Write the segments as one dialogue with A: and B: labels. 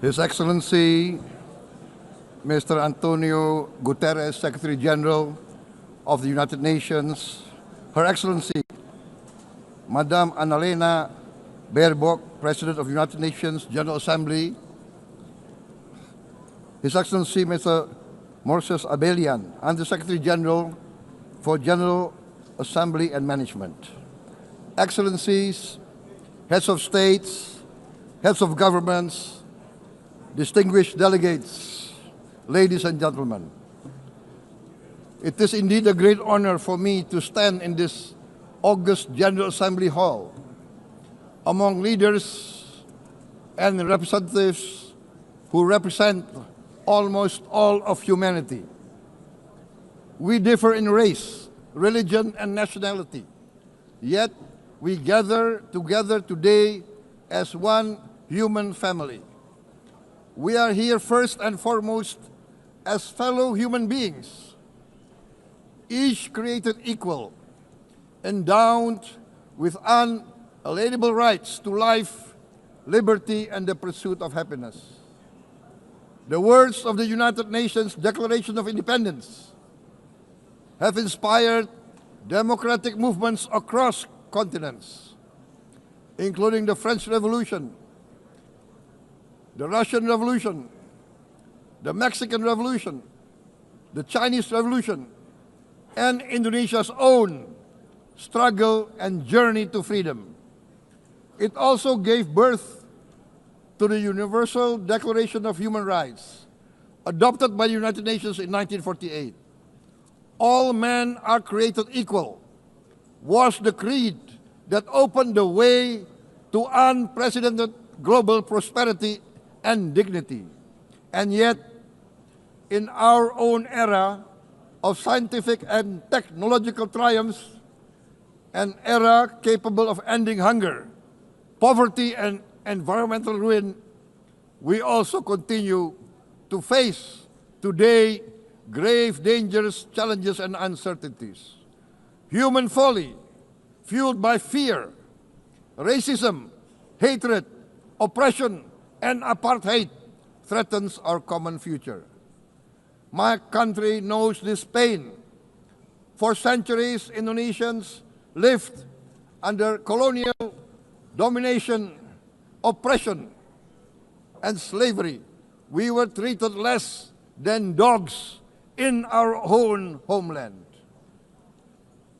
A: His Excellency, Mr. Antonio Guterres, Secretary General of the United Nations, Her Excellency, Madame Annalena Baerbock, President of the United Nations General Assembly, His Excellency, Mr. Moses Abelian, Under-Secretary General for General Assembly and Management, Excellencies, Heads of States, Heads of Governments, distinguished delegates, ladies and gentlemen. It is indeed a great honor for me to stand in this august General Assembly Hall among leaders and representatives who represent almost all of humanity. We differ in race, religion, and nationality, yet we gather together today as one human family. We are here first and foremost as fellow human beings, each created equal, endowed with unalienable rights to life, liberty, and the pursuit of happiness. The words of the United Nations Declaration of Independence have inspired democratic movements across continents, including the French Revolution, the Russian Revolution, the Mexican Revolution, the Chinese Revolution, and Indonesia's own struggle and journey to freedom. It also gave birth to the Universal Declaration of Human Rights, adopted by the United Nations in 1948. All men are created equal was the creed that opened the way to unprecedented global prosperity and dignity. And yet, in our own era of scientific and technological triumphs, an era capable of ending hunger, poverty, and environmental ruin, we also continue to face today grave dangers, challenges, and uncertainties. Human folly, fueled by fear, racism, hatred, oppression, and apartheid, threatens our common future. My country knows this pain. For centuries, Indonesians lived under colonial domination, oppression, and slavery. We were treated less than dogs in our own homeland.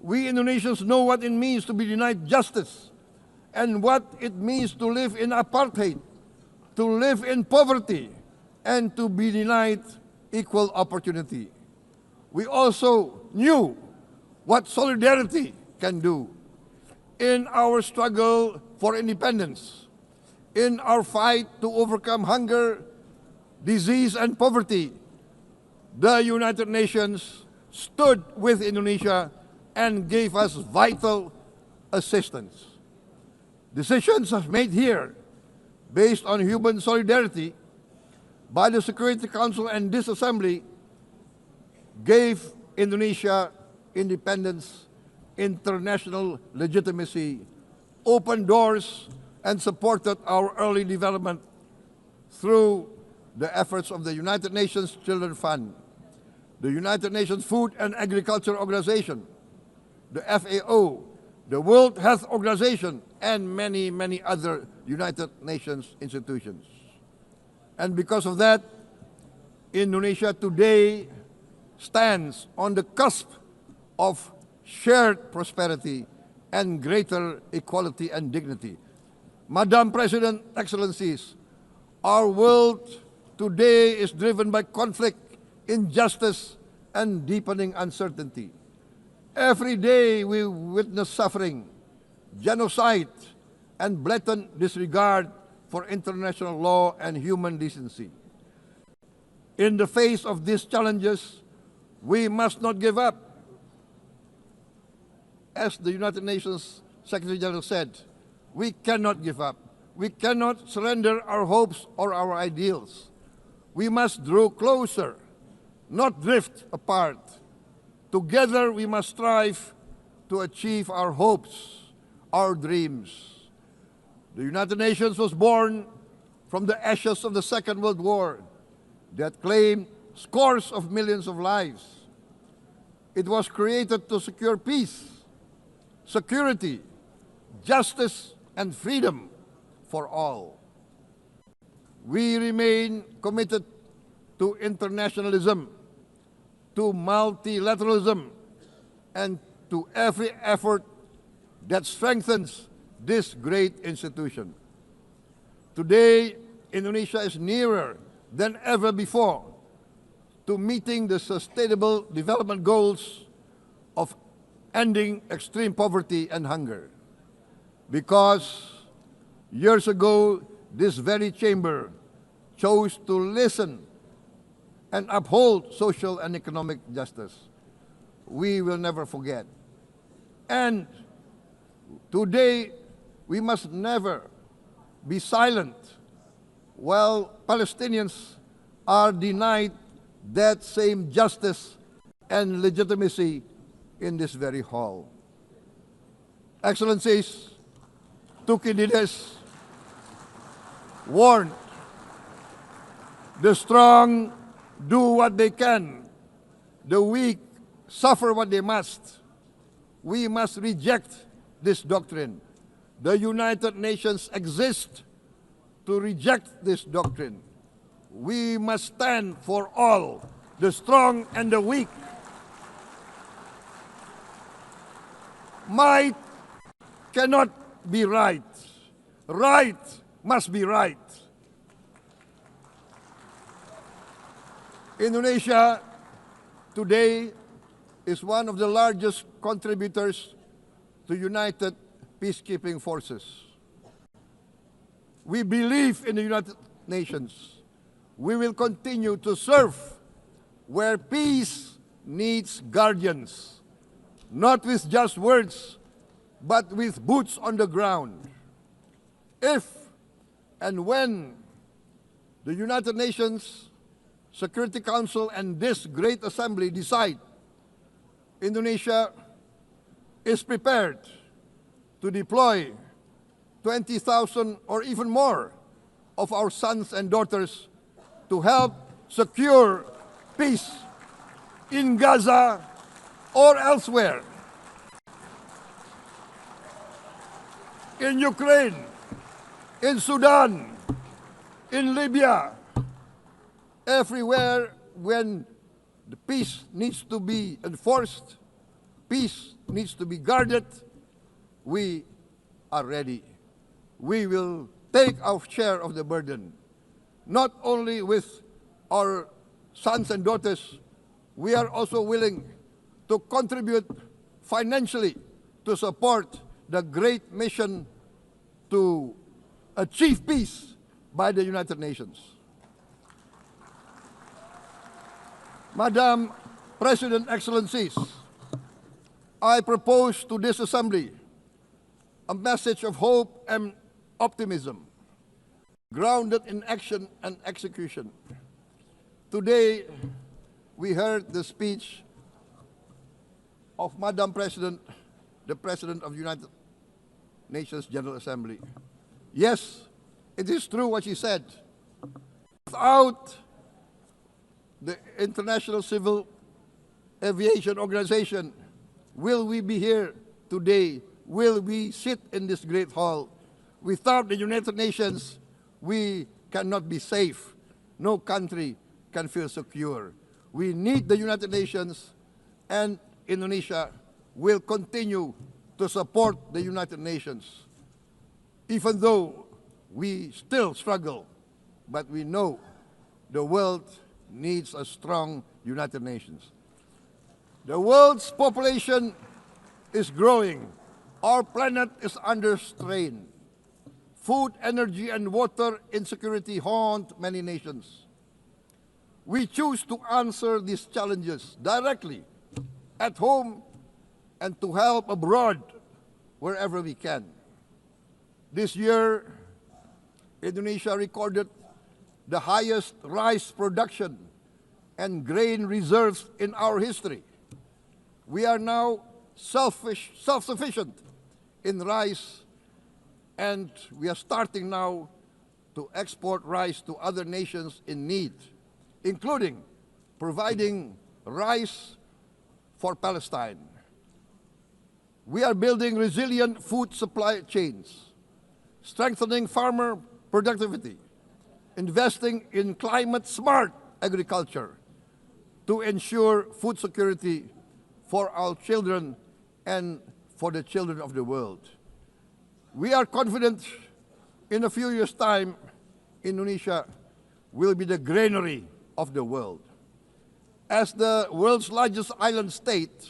A: We Indonesians know what it means to be denied justice and what it means to live in apartheid, to live in poverty, and to be denied equal opportunity. We also knew what solidarity can do in our struggle for independence, in our fight to overcome hunger, disease, and poverty. The United Nations stood with Indonesia and gave us vital assistance. Decisions made here based on human solidarity by the Security Council and this Assembly gave Indonesia independence, international legitimacy, opened doors, and supported our early development through the efforts of the United Nations Children Fund, the United Nations Food and Agriculture Organization, the FAO, the World Health Organization, and many, many other United Nations institutions. And because of that, Indonesia today stands on the cusp of shared prosperity and greater equality and dignity. Madam President, Excellencies, our world today is driven by conflict, injustice, and deepening uncertainty. Every day we witness suffering, genocide, and blatant disregard for international law and human decency. In the face of these challenges, we must not give up. As the United Nations Secretary General said, we cannot give up. We cannot surrender our hopes or our ideals. We must draw closer, not drift apart. Together we must strive to achieve our hopes, our dreams. The United Nations was born from the ashes of the Second World War that claimed scores of millions of lives. It was created to secure peace, security, justice, and freedom for all. We remain committed to internationalism, to multilateralism, and to every effort that strengthens this great institution. Today, Indonesia is nearer than ever before to meeting the sustainable development goals of ending extreme poverty and hunger. Because years ago, this very chamber chose to listen and uphold social and economic justice. We will never forget. And today, we must never be silent while Palestinians are denied that same justice and legitimacy in this very hall. Excellencies, Thucydides warned, the strong do what they can, the weak suffer what they must. We must reject this doctrine. The United Nations exist to reject this doctrine. We must stand for all, the strong and the weak. Might cannot be right. Right must be right. Indonesia today is one of the largest contributors to United Peacekeeping Forces. We believe in the United Nations. We will continue to serve where peace needs guardians, not with just words, but with boots on the ground. If and when the United Nations Security Council and this great assembly decide Indonesia is prepared to deploy 20,000 or even more of our sons and daughters to help secure peace in Gaza or elsewhere, in Ukraine, in Sudan, in Libya, everywhere when the peace needs to be enforced, peace needs to be guarded, we are ready. We will take our share of the burden, not only with our sons and daughters, we are also willing to contribute financially to support the great mission to achieve peace by the United Nations. Madam President, Excellencies, I propose to this Assembly a message of hope and optimism, grounded in action and execution. Today, we heard the speech of Madam President, the President of the United Nations General Assembly. Yes, it is true what she said. Without the International Civil Aviation Organization, will we be here today? Will we sit in this great hall? Without the United Nations, we cannot be safe. No country can feel secure. We need the United Nations, and Indonesia will continue to support the United Nations. Even though we still struggle, but we know the world needs a strong United Nations. The world's population is growing. Our planet is under strain. Food, energy, and water insecurity haunt many nations. We choose to answer these challenges directly at home and to help abroad wherever we can. This year, Indonesia recorded the highest rice production and grain reserves in our history. We are now self-sufficient in rice, and we are starting now to export rice to other nations in need, including providing rice for Palestine. We are building resilient food supply chains, strengthening farmer productivity, investing in climate-smart agriculture to ensure food security for our children and for the children of the world. We are confident in a few years' time, Indonesia will be the granary of the world. As the world's largest island state,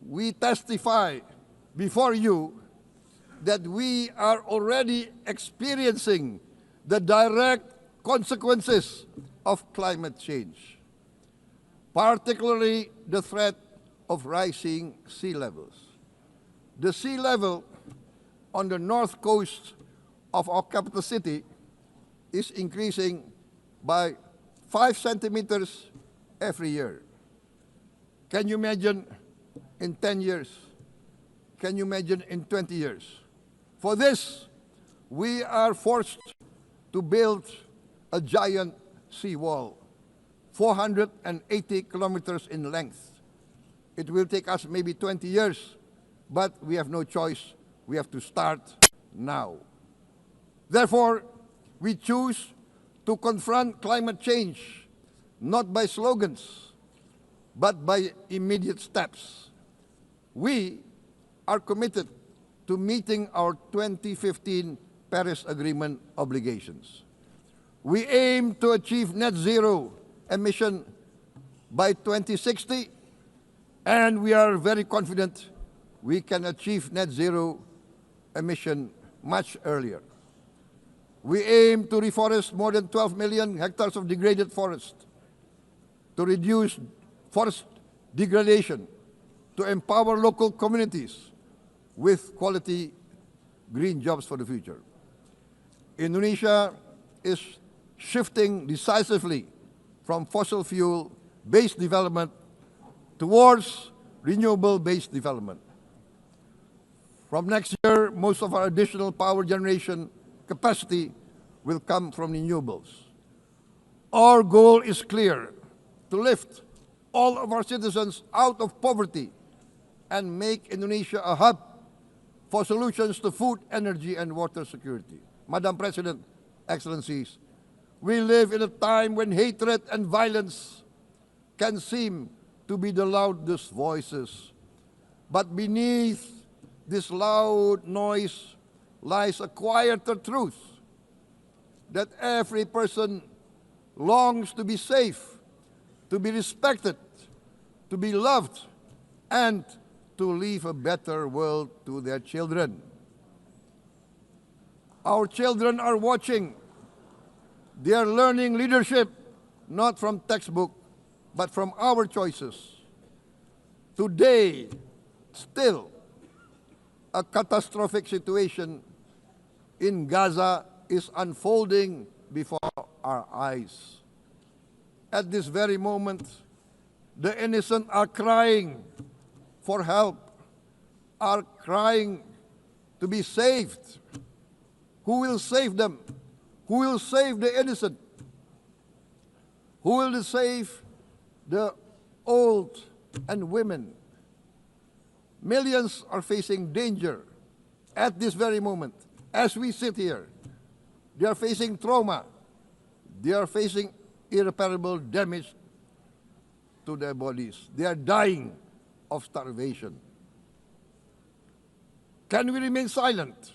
A: we testify before you that we are already experiencing the direct consequences of climate change, particularly the threat of rising sea levels. The sea level on the north coast of our capital city is increasing by 5 centimeters every year. Can you imagine in 10 years? Can you imagine in 20 years? For this, we are forced to build a giant seawall, 480 kilometers in length. It will take us maybe 20 years, but we have no choice. We have to start now. Therefore, we choose to confront climate change not by slogans, but by immediate steps. We are committed to meeting our 2015 Paris Agreement obligations. We aim to achieve net zero emission by 2060, and we are very confident we can achieve net zero emission much earlier. We aim to reforest more than 12 million hectares of degraded forest, to reduce forest degradation, to empower local communities with quality green jobs for the future. Indonesia is shifting decisively from fossil fuel-based development towards renewable-based development. From next year, most of our additional power generation capacity will come from renewables. Our goal is clear: to lift all of our citizens out of poverty and make Indonesia a hub for solutions to food, energy, and water security. Madam President, Excellencies, we live in a time when hatred and violence can seem to be the loudest voices. But beneath this loud noise lies a quieter truth, that every person longs to be safe, to be respected, to be loved, and to leave a better world to their children. Our children are watching. They are learning leadership not from textbook, but from our choices. Today, still, a catastrophic situation in Gaza is unfolding before our eyes. At this very moment, the innocent are crying for help, are crying to be saved. Who will save them? Who will save the innocent? Who will save the old and women? Millions are facing danger at this very moment. As we sit here, they are facing trauma. They are facing irreparable damage to their bodies. They are dying of starvation. Can we remain silent?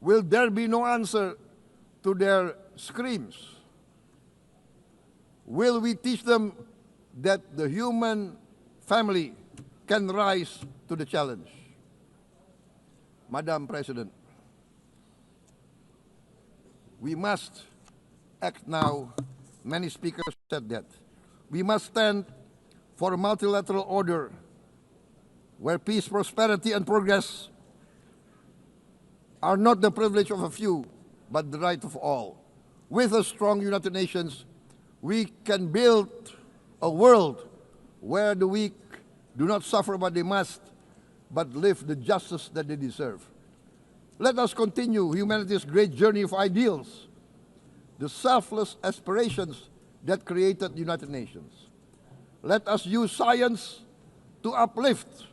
A: Will there be no answer to their screams? Will we teach them that the human family can rise to the challenge? Madam President, we must act now. Many speakers said that. We must stand for a multilateral order where peace, prosperity, and progress are not the privilege of a few, but the right of all. With a strong United Nations, we can build a world where the weak do not suffer what they must, but live the justice that they deserve. Let us continue humanity's great journey of ideals, the selfless aspirations that created the United Nations. Let us use science to uplift,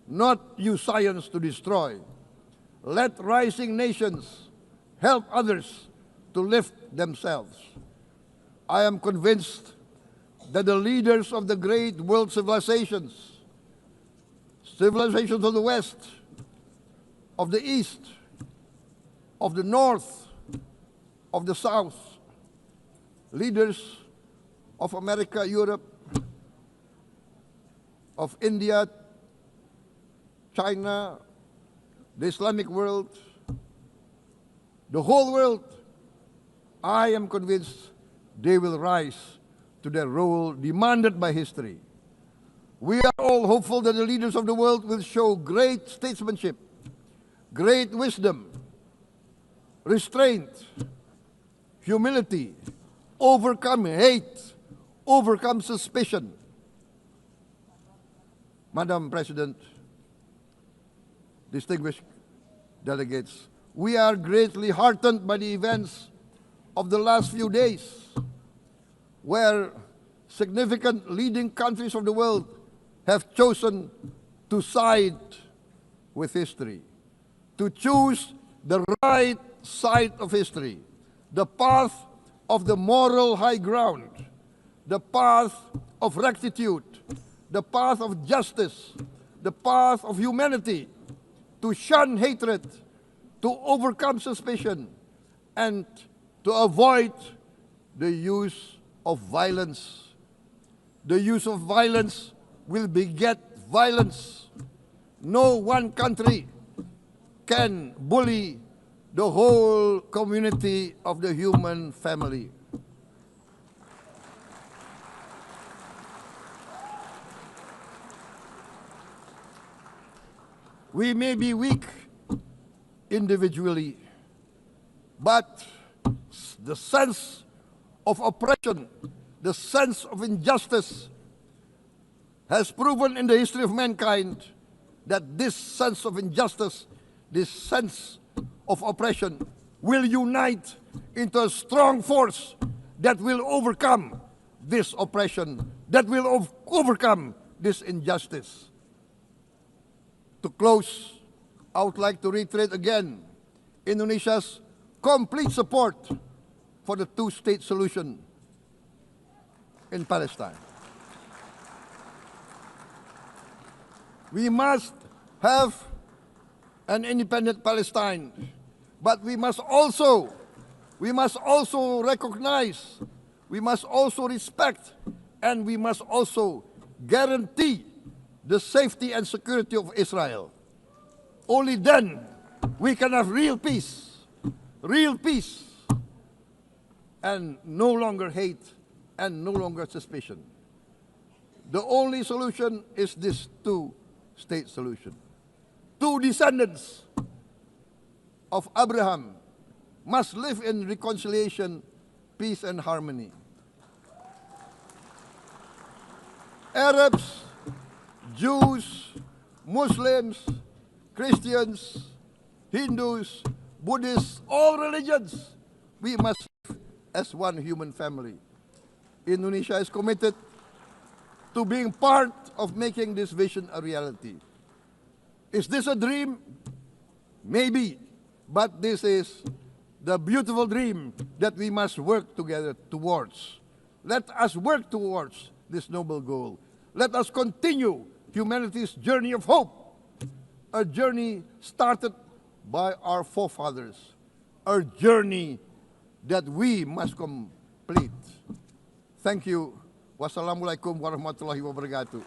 A: not use science to destroy. Let rising nations help others to lift themselves. I am convinced that the leaders of the great world civilizations of the West, of the East, of the North, of the South, leaders of America, Europe, of India, China, the Islamic world, the whole world, I am convinced they will rise to their role demanded by history. We are all hopeful that the leaders of the world will show great statesmanship, great wisdom, restraint, humility, overcome hate, overcome suspicion. Madam President, distinguished delegates, we are greatly heartened by the events of the last few days, where significant leading countries of the world have chosen to side with history, to choose the right side of history, the path of the moral high ground, the path of rectitude, the path of justice, the path of humanity, to shun hatred, to overcome suspicion, and to avoid the use of violence. The use of violence will beget violence. No one country can bully the whole community of the human family. We may be weak individually, but the sense of oppression, the sense of injustice has proven in the history of mankind that this sense of injustice, this sense of oppression will unite into a strong force that will overcome this oppression, that will overcome this injustice. To close, I would like to reiterate again Indonesia's complete support for the two-state solution in Palestine. We must have an independent Palestine, but we must also recognize, we must also respect, and we must also guarantee the safety and security of Israel. Only then we can have real peace, and no longer hate and no longer suspicion. The only solution is this two-state solution. Two descendants of Abraham must live in reconciliation, peace, and harmony. Arabs, Jews, Muslims, Christians, Hindus, Buddhists, all religions, we must live as one human family. Indonesia is committed to being part of making this vision a reality. Is this a dream? Maybe, but this is the beautiful dream that we must work together towards. Let us work towards this noble goal. Let us continue humanity's journey of hope, a journey started by our forefathers, a journey that we must complete. Thank you. Wassalamualaikum warahmatullahi wabarakatuh.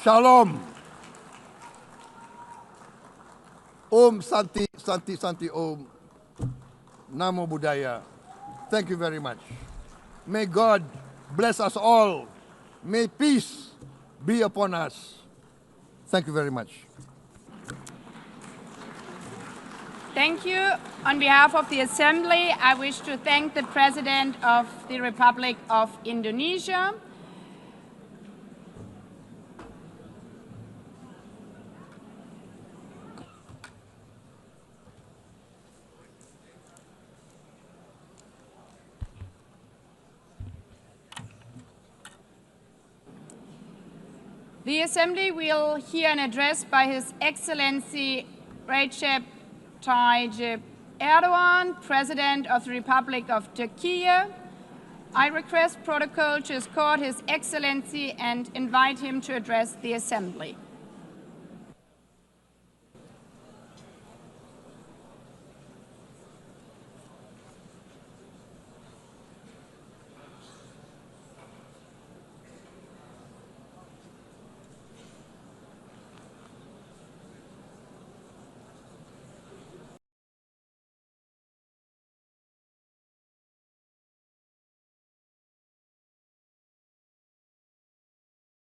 A: Shalom. Om Santi, Santi, Santi Om. Namo Buddhaya. Thank you very much. May God bless us all. May peace be upon us. Thank you very much.
B: Thank you. On behalf of the Assembly, I wish to thank the President of the Republic of Indonesia. The Assembly will hear an address by His Excellency Recep Tayyip Erdogan, President of the Republic of Turkey. I request protocol to escort His Excellency and invite him to address the Assembly.